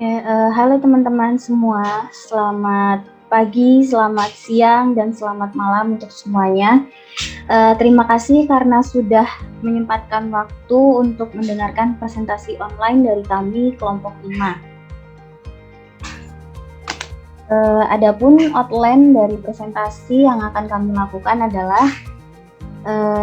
Halo teman-teman semua, selamat pagi, selamat siang, dan selamat malam untuk semuanya. Terima kasih karena sudah menyempatkan waktu untuk mendengarkan presentasi online dari kami kelompok 5. Adapun outline dari presentasi yang akan kami lakukan adalah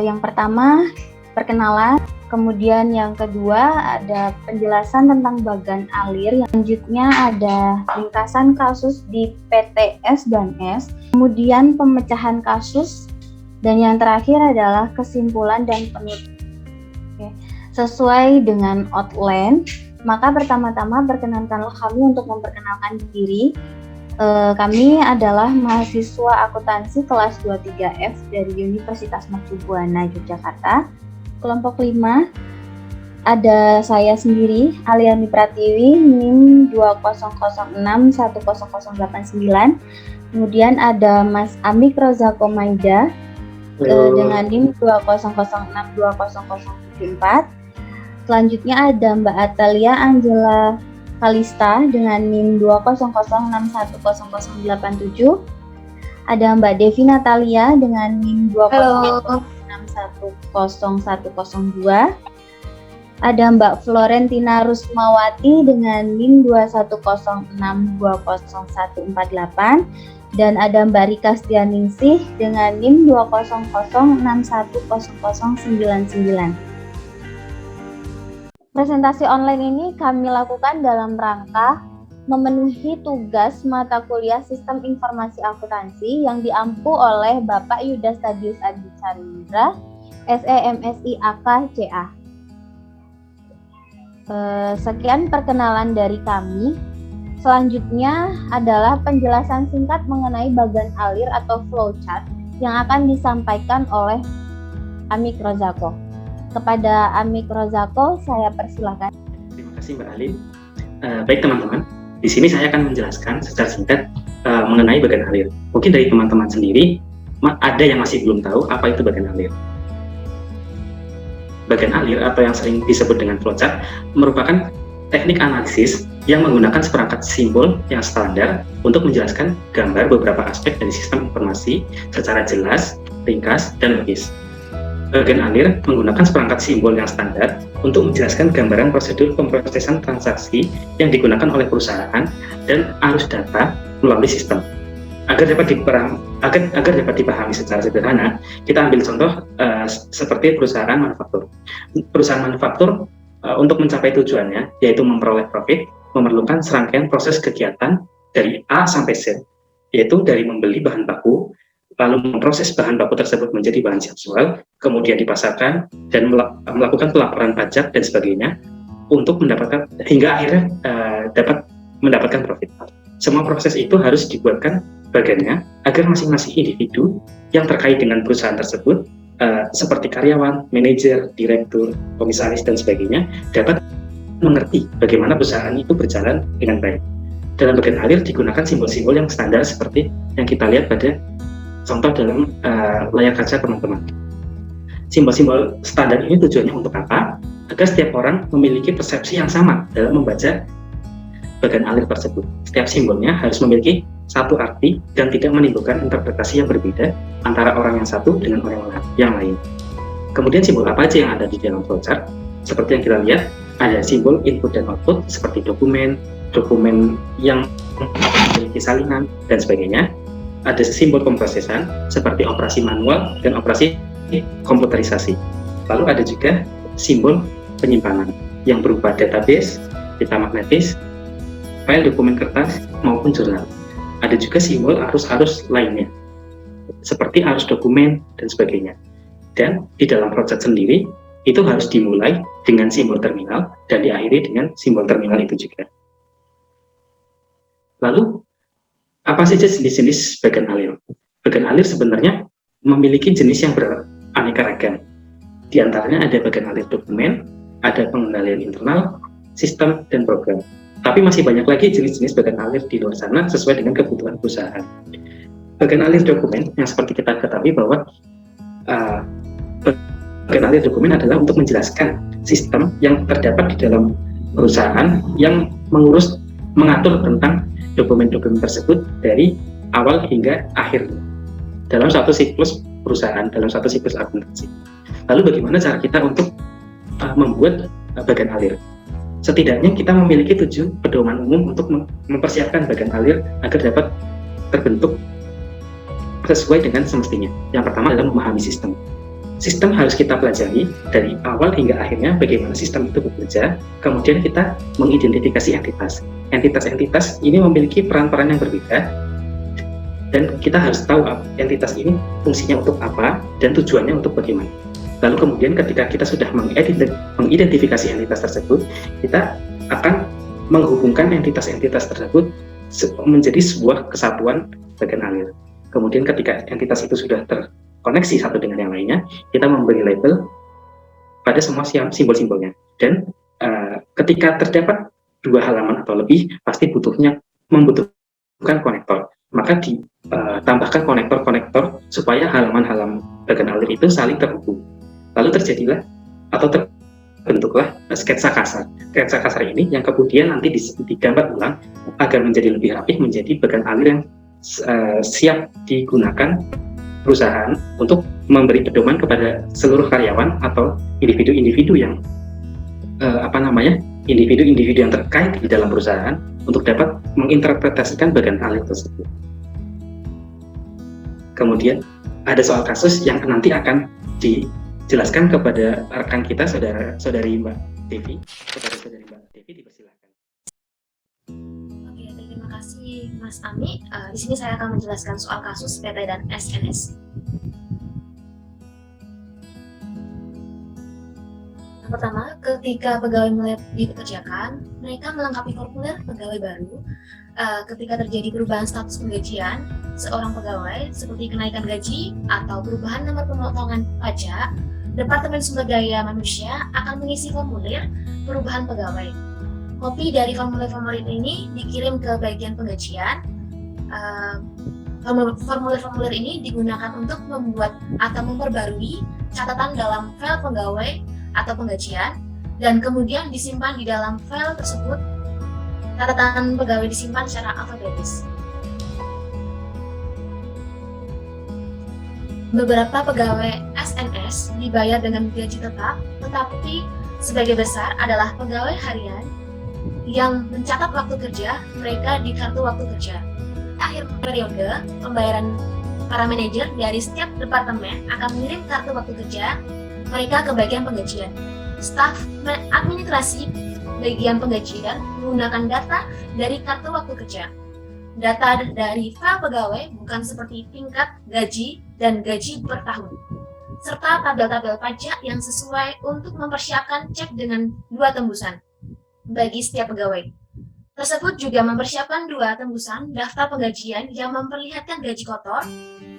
yang pertama, perkenalan. Kemudian yang kedua ada penjelasan tentang bagan alir. Yang selanjutnya ada ringkasan kasus di PTS dan S. Kemudian pemecahan kasus. Dan yang terakhir adalah kesimpulan dan penutup. Oke. Sesuai dengan outline, maka pertama-tama perkenankanlah kami untuk memperkenalkan diri. Kami adalah mahasiswa akuntansi kelas 23F dari Universitas Mercu Buana Yogyakarta. Kelompok 5 ada saya sendiri, Aliani Pratiwi, NIM 20061089. Kemudian ada Mas Amik Rozako Maida dengan NIM 20062074. Selanjutnya ada Mbak Atalia Angela Kalista dengan NIM 20061087. Ada Mbak Devi Natalia dengan NIM 2006100102. Ada Mbak Florentina Rusmawati dengan NIM 2106200148. Dan ada Mbak Rika Stianingsih dengan NIM 200610099. Presentasi online ini kami lakukan dalam rangka memenuhi tugas mata kuliah Sistem Informasi Akuntansi yang diampu oleh Bapak Yuda Stadius Adi Carindra, SEMSI AK CA. Sekian perkenalan dari kami. Selanjutnya adalah penjelasan singkat mengenai bagan alir atau flowchart yang akan disampaikan oleh Amik Rozako. Kepada Amik Rozako, saya persilakan. Terima kasih Mbak Alin. Baik teman-teman, di sini saya akan menjelaskan secara singkat mengenai bagan alir. Mungkin dari teman-teman sendiri ada yang masih belum tahu apa itu bagan alir. Bagan alir atau yang sering disebut dengan flowchart merupakan teknik analisis yang menggunakan seperangkat simbol yang standar untuk menjelaskan gambar beberapa aspek dari sistem informasi secara jelas, ringkas, dan logis. Bagan alir menggunakan seperangkat simbol yang standar untuk menjelaskan gambaran prosedur pemrosesan transaksi yang digunakan oleh perusahaan dan arus data melalui sistem. Agar dapat dipahami secara sederhana, kita ambil contoh seperti perusahaan manufaktur. Perusahaan manufaktur untuk mencapai tujuannya, yaitu memperoleh profit, memerlukan serangkaian proses kegiatan dari A sampai Z, yaitu dari membeli bahan baku, lalu memproses bahan baku tersebut menjadi bahan siap jual, kemudian dipasarkan dan melakukan pelaporan pajak dan sebagainya untuk mendapatkan hingga akhirnya dapat mendapatkan profit. Semua proses itu harus dibuatkan bagannya agar masing-masing individu yang terkait dengan perusahaan tersebut seperti karyawan, manajer, direktur, komisaris dan sebagainya dapat mengerti bagaimana perusahaan itu berjalan dengan baik. Dalam bagan alir digunakan simbol-simbol yang standar seperti yang kita lihat pada contoh dalam layar kaca teman-teman. Simbol-simbol standar ini tujuannya untuk apa? Agar setiap orang memiliki persepsi yang sama dalam membaca bagan alir tersebut. Setiap simbolnya harus memiliki satu arti dan tidak menimbulkan interpretasi yang berbeda antara orang yang satu dengan orang yang lain. Kemudian simbol apa aja yang ada di dalam flowchart? Seperti yang kita lihat, ada simbol input dan output seperti dokumen yang memiliki salinan dan sebagainya. Ada simbol pemrosesan seperti operasi manual dan operasi komputerisasi. Lalu ada juga simbol penyimpanan yang berupa database, data magnetis, file dokumen kertas maupun jurnal. Ada juga simbol arus-arus lainnya seperti arus dokumen dan sebagainya. Dan di dalam flowchart sendiri itu harus dimulai dengan simbol terminal dan diakhiri dengan simbol terminal itu juga. Lalu apa saja jenis-jenis bagan alir? Bagan alir sebenarnya memiliki jenis yang beraneka ragam. Di antaranya ada bagan alir dokumen, ada pengendalian internal, sistem, dan program. Tapi masih banyak lagi jenis-jenis bagan alir di luar sana sesuai dengan kebutuhan perusahaan. Bagan alir dokumen yang seperti kita ketahui bahwa bagan alir dokumen adalah untuk menjelaskan sistem yang terdapat di dalam perusahaan yang mengurus mengatur tentang dokumen-dokumen tersebut dari awal hingga akhir dalam suatu siklus perusahaan, dalam suatu siklus akuntansi. Lalu bagaimana cara kita untuk membuat bagan alir? Setidaknya kita memiliki 7 pedoman umum untuk mempersiapkan bagan alir agar dapat terbentuk sesuai dengan semestinya. Yang pertama adalah memahami sistem. Sistem harus kita pelajari dari awal hingga akhirnya bagaimana sistem itu bekerja, kemudian kita mengidentifikasi entitas. Entitas-entitas ini memiliki peran-peran yang berbeda, dan kita harus tahu entitas ini fungsinya untuk apa dan tujuannya untuk bagaimana. Lalu kemudian ketika kita sudah mengidentifikasi entitas tersebut, kita akan menghubungkan entitas-entitas tersebut menjadi sebuah kesatuan bagan alir. Kemudian ketika entitas itu sudah terkoneksi satu dengan yang lainnya, kita memberi label pada semua simbol-simbolnya. Dan ketika terdapat 2 halaman atau lebih, pasti membutuhkan konektor. Maka ditambahkan konektor-konektor supaya halaman-halaman bagan alir itu saling terhubung. Lalu terjadilah atau terbentuklah sketsa kasar. Sketsa kasar ini yang kemudian nanti digambar ulang agar menjadi lebih rapih, menjadi bagan alir yang siap digunakan perusahaan untuk memberi pedoman kepada seluruh karyawan atau individu-individu yang individu-individu yang terkait di dalam perusahaan untuk dapat menginterpretasikan bagan alir tersebut. Kemudian ada soal kasus yang nanti akan dijelaskan kepada rekan kita, saudari Mbak Devi. Kepada saudari Mbak Devi, dipersilakan. Oke, terima kasih Mas Ami. Di sini saya akan menjelaskan soal kasus PT dan SNS. Yang pertama, ketika pegawai mulai dipekerjakan, mereka melengkapi formulir pegawai baru. Ketika terjadi perubahan status penggajian seorang pegawai seperti kenaikan gaji atau perubahan nomor pemotongan pajak, Departemen Sumber Daya Manusia akan mengisi formulir perubahan pegawai. Kopi dari formulir-formulir ini dikirim ke bagian penggajian. Formulir-formulir ini digunakan untuk membuat atau memperbarui catatan dalam file pegawai atau penggajian, dan kemudian disimpan di dalam file tersebut. Catatan pegawai disimpan secara alfabetis. Beberapa pegawai SNS dibayar dengan gaji tetap, tetapi sebagai besar adalah pegawai harian yang mencatat waktu kerja mereka di kartu waktu kerja. Akhir periode, pembayaran para manajer dari setiap departemen akan mengirim kartu waktu kerja mereka ke bagian penggajian. Staf administrasi bagian penggajian menggunakan data dari kartu waktu kerja. Data dari file pegawai bukan seperti tingkat gaji dan gaji per tahun, serta tabel-tabel pajak yang sesuai untuk mempersiapkan cek dengan 2 tembusan bagi setiap pegawai. Tersebut juga mempersiapkan 2 tembusan daftar penggajian yang memperlihatkan gaji kotor,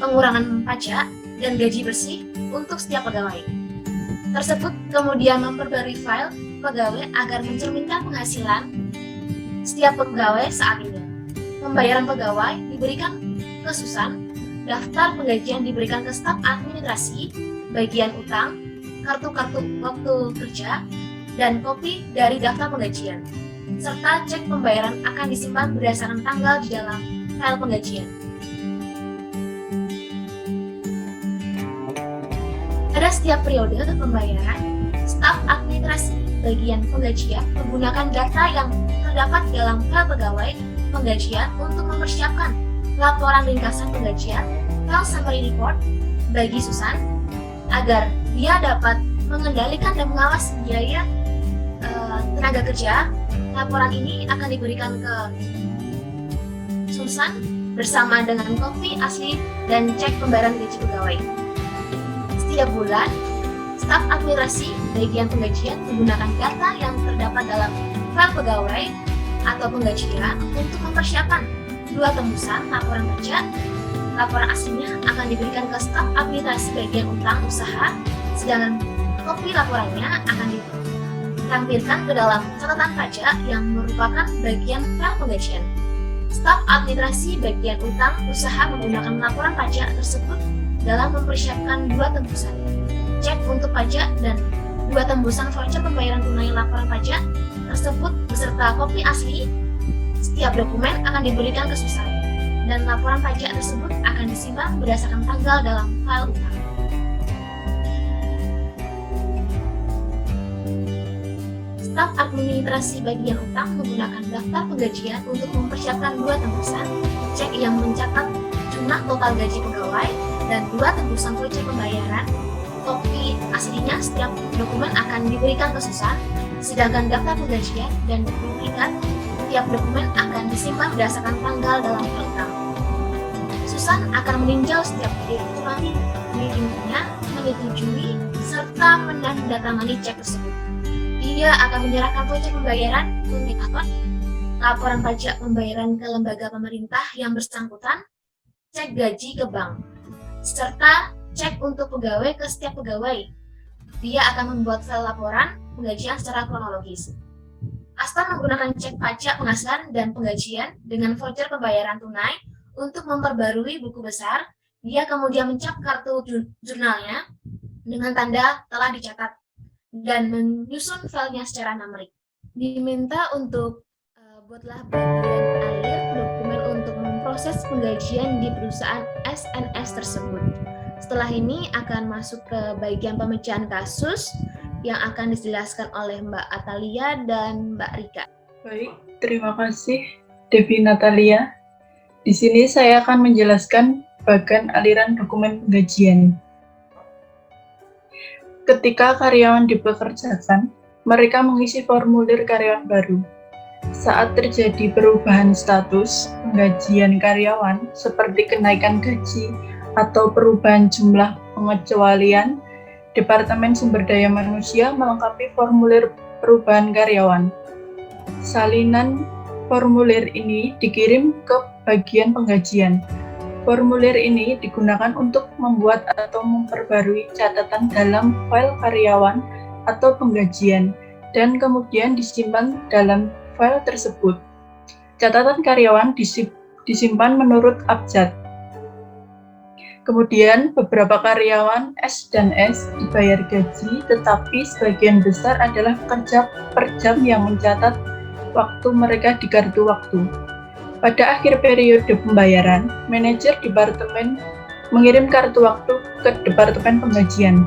pengurangan pajak, dan gaji bersih untuk setiap pegawai. Tersebut kemudian memperbarui file pegawai agar mencerminkan penghasilan setiap pegawai saat ini. Pembayaran pegawai diberikan ke Susan, daftar penggajian diberikan ke staf administrasi, bagian utang, kartu-kartu waktu kerja, dan kopi dari daftar penggajian, serta cek pembayaran akan disimpan berdasarkan tanggal di dalam file penggajian. Pada setiap periode pembayaran, staf administrasi bagian penggajian menggunakan data yang terdapat dalam file pegawai penggajian untuk mempersiapkan laporan ringkasan penggajian, file summary report bagi Susan, agar dia dapat mengendalikan dan mengawasi biaya tenaga kerja. Laporan ini akan diberikan ke Susan bersama dengan kopi asli dan cek pembayaran gaji pegawai. Setiap bulan, staf administrasi bagian penggajian menggunakan data yang terdapat dalam file pegawai atau penggajian untuk mempersiapkan 2 tembusan laporan kerja. Laporan aslinya akan diberikan ke staf administrasi bagian utang usaha, sedangkan kopi laporannya akan ditampilkan ke dalam catatan pajak yang merupakan bagian file penggajian. Staf administrasi bagian utang usaha menggunakan laporan pajak tersebut dalam mempersiapkan 2 tembusan cek untuk pajak dan 2 tembusan voucher pembayaran tunai laporan pajak tersebut beserta kopi asli setiap dokumen akan diberikan ke Susan, dan laporan pajak tersebut akan disimpan berdasarkan tanggal dalam file utang. Staf administrasi bagian utang menggunakan daftar penggajian untuk mempersiapkan 2 tembusan, cek yang mencatat jumlah total gaji pegawai, dan 2 tembusan voucher pembayaran. Kopi aslinya setiap dokumen akan diberikan ke Susan, sedangkan daftar penggajian dan duplikat setiap dokumen akan disimpan berdasarkan tanggal dalam file utang. Susan akan meninjau setiap direkturan miliknya, menyetujui, serta menandatangani cek tersebut. Dia akan menyerahkan voucher pembayaran ke indikator, laporan pajak pembayaran ke lembaga pemerintah yang bersangkutan, cek gaji ke bank, serta cek untuk pegawai ke setiap pegawai. Dia akan membuat file laporan penggajian secara kronologis. Astan menggunakan cek pajak penghasilan dan penggajian dengan voucher pembayaran tunai untuk memperbarui buku besar. Dia kemudian mencap kartu jurnalnya dengan tanda telah dicatat dan menyusun filenya secara numerik. Diminta untuk buatlah bagian alir dokumen untuk memproses penggajian di perusahaan SNS tersebut. Setelah ini akan masuk ke bagian pemecahan kasus yang akan dijelaskan oleh Mbak Atalia dan Mbak Rika. Baik, terima kasih Devi Natalia. Di sini saya akan menjelaskan bagian aliran dokumen penggajian. Ketika karyawan dipekerjakan, mereka mengisi formulir karyawan baru. Saat terjadi perubahan status penggajian karyawan seperti kenaikan gaji atau perubahan jumlah pengecualian, Departemen Sumber Daya Manusia melengkapi formulir perubahan karyawan. Salinan formulir ini dikirim ke bagian penggajian. Formulir ini digunakan untuk membuat atau memperbarui catatan dalam file karyawan atau penggajian, dan kemudian disimpan dalam file tersebut. Catatan karyawan disimpan menurut abjad. Kemudian beberapa karyawan S dan S dibayar gaji, tetapi sebagian besar adalah pekerja per jam yang mencatat waktu mereka di kartu waktu. Pada akhir periode pembayaran, manajer departemen mengirim kartu waktu ke departemen penggajian.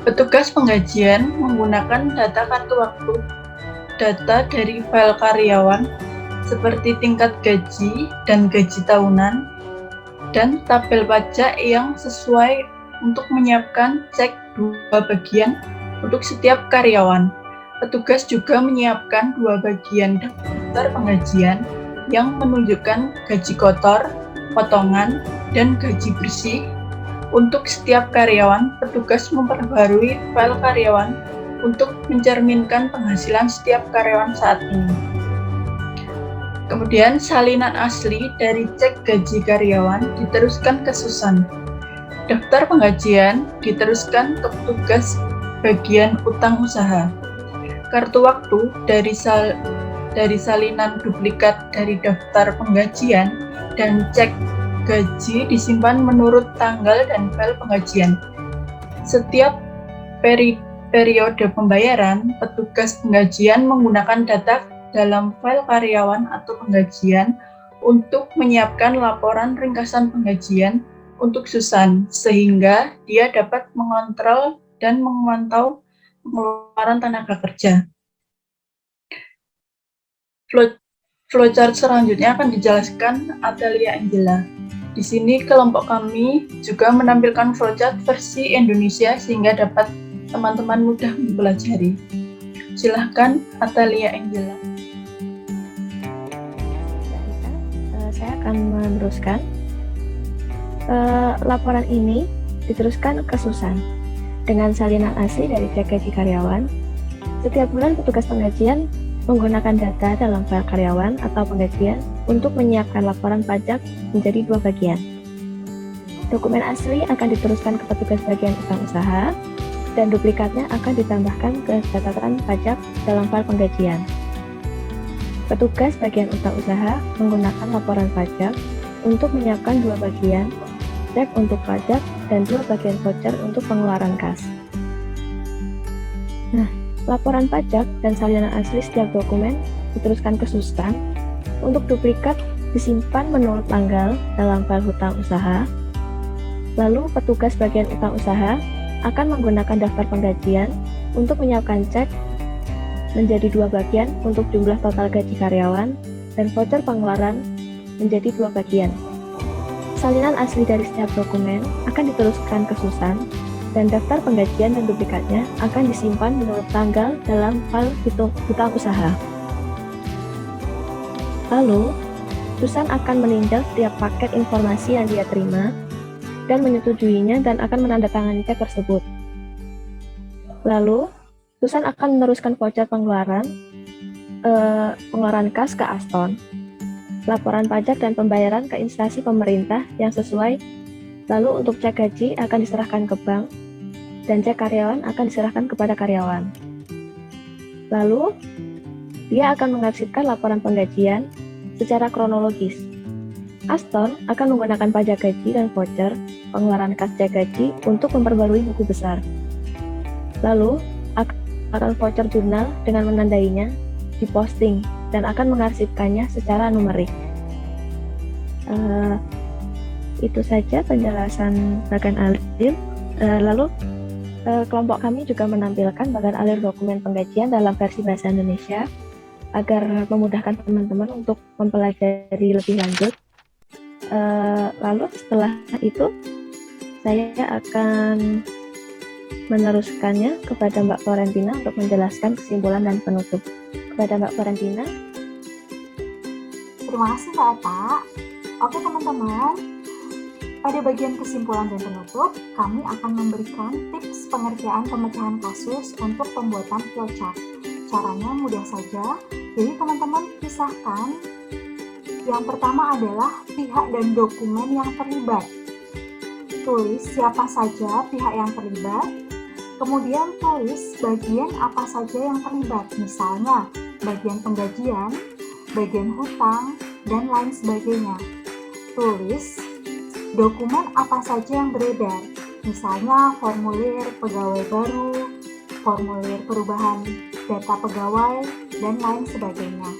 Petugas penggajian menggunakan data kartu waktu, data dari file karyawan seperti tingkat gaji dan gaji tahunan, dan tabel pajak yang sesuai untuk menyiapkan cek 2 bagian untuk setiap karyawan. Petugas juga menyiapkan 2 bagian daftar penggajian yang menunjukkan gaji kotor, potongan, dan gaji bersih. Untuk setiap karyawan, petugas memperbarui file karyawan untuk mencerminkan penghasilan setiap karyawan saat ini. Kemudian salinan asli dari cek gaji karyawan diteruskan ke Susan. Daftar penggajian diteruskan ke petugas bagian utang usaha. Kartu waktu dari salinan duplikat dari daftar penggajian dan cek gaji disimpan menurut tanggal dan file penggajian. Setiap periode pembayaran, petugas penggajian menggunakan data dalam file karyawan atau penggajian untuk menyiapkan laporan ringkasan penggajian untuk Susan, sehingga dia dapat mengontrol dan memantau pengeluaran tenaga kerja. Flowchart selanjutnya akan dijelaskan Atalia Angela. Di sini kelompok kami juga menampilkan flowchart versi Indonesia sehingga dapat teman-teman mudah mempelajari. Silahkan Atalia Angela. Saya akan meneruskan. Laporan ini diteruskan ke Susan dengan salinan asli dari cek gaji karyawan. Setiap bulan petugas penggajian menggunakan data dalam file karyawan atau penggajian untuk menyiapkan laporan pajak menjadi 2 bagian. Dokumen asli akan diteruskan ke petugas bagian utang usaha dan duplikatnya akan ditambahkan ke catatan pajak dalam file penggajian. Petugas bagian utang usaha menggunakan laporan pajak untuk menyiapkan 2 bagian, cek untuk pajak dan 2 bagian voucher untuk pengeluaran kas. Nah, Laporan pajak dan salinan asli setiap dokumen diteruskan ke Susan. Untuk duplikat disimpan menurut tanggal dalam file hutang usaha. Lalu petugas bagian utang usaha akan menggunakan daftar penggajian untuk menyiapkan cek menjadi 2 bagian untuk jumlah total gaji karyawan dan voucher pengeluaran menjadi 2 bagian. Salinan asli dari setiap dokumen akan diteruskan ke Susan dan daftar penggajian dan duplikatnya akan disimpan menurut tanggal dalam file hutang usaha. Lalu, Susan akan meninjau setiap paket informasi yang dia terima dan menyetujuinya dan akan menandatangani cek tersebut. Lalu, Susan akan meneruskan voucher pengeluaran kas ke Aston, laporan pajak dan pembayaran ke instansi pemerintah yang sesuai. Lalu untuk cek gaji akan diserahkan ke bank dan cek karyawan akan diserahkan kepada karyawan. Lalu, dia akan mengarsipkan laporan penggajian secara kronologis. Aston akan menggunakan pajak gaji dan voucher pengeluaran kas cek gaji untuk memperbarui buku besar. Lalu, akan voucher jurnal dengan menandainya diposting dan akan mengarsipkannya secara numerik. Itu saja penjelasan bagan alir. Lalu kelompok kami juga menampilkan bagan alir dokumen penggajian dalam versi bahasa Indonesia agar memudahkan teman-teman untuk mempelajari lebih lanjut. Lalu setelah itu saya akan meneruskannya kepada Mbak Florentina untuk menjelaskan kesimpulan dan penutup. Kepada Mbak Florentina. Terima kasih Mbak Ata. Oke teman-teman, pada bagian kesimpulan dan penutup, kami akan memberikan tips pengerjaan pemecahan kasus untuk pembuatan flowchart. Caranya mudah saja, jadi teman-teman pisahkan. Yang pertama adalah pihak dan dokumen yang terlibat. Tulis siapa saja pihak yang terlibat, kemudian tulis bagian apa saja yang terlibat, misalnya bagian penggajian, bagian hutang, dan lain sebagainya. Tulis dokumen apa saja yang beredar, misalnya formulir pegawai baru, formulir perubahan data pegawai, dan lain sebagainya.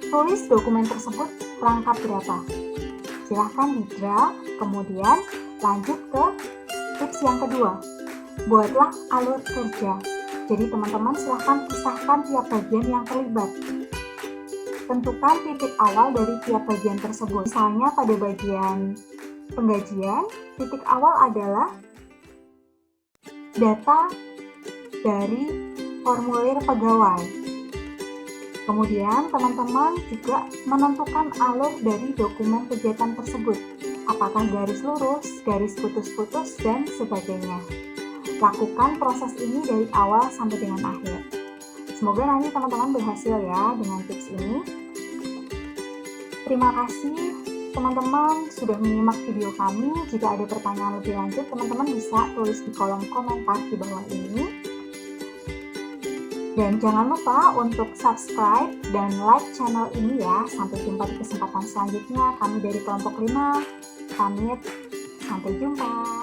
Tulis dokumen tersebut perangkat berapa. Silahkan di-draft, kemudian lanjut ke tips yang kedua. Buatlah alur kerja. Jadi teman-teman silahkan pisahkan tiap bagian yang terlibat. Tentukan titik awal dari tiap bagian tersebut. Misalnya pada bagian penggajian, titik awal adalah data dari formulir pegawai. Kemudian teman-teman juga menentukan alur dari dokumen kegiatan tersebut. Apakah garis lurus, garis putus-putus, dan sebagainya. Lakukan proses ini dari awal sampai dengan akhir. Semoga nanti teman-teman berhasil ya dengan tips ini. Terima kasih teman-teman sudah menyimak video kami. Jika ada pertanyaan lebih lanjut, teman-teman bisa tulis di kolom komentar di bawah ini. Dan jangan lupa untuk subscribe dan like channel ini ya. Sampai jumpa di kesempatan selanjutnya. Kami dari kelompok 5 pamit. Sampai jumpa.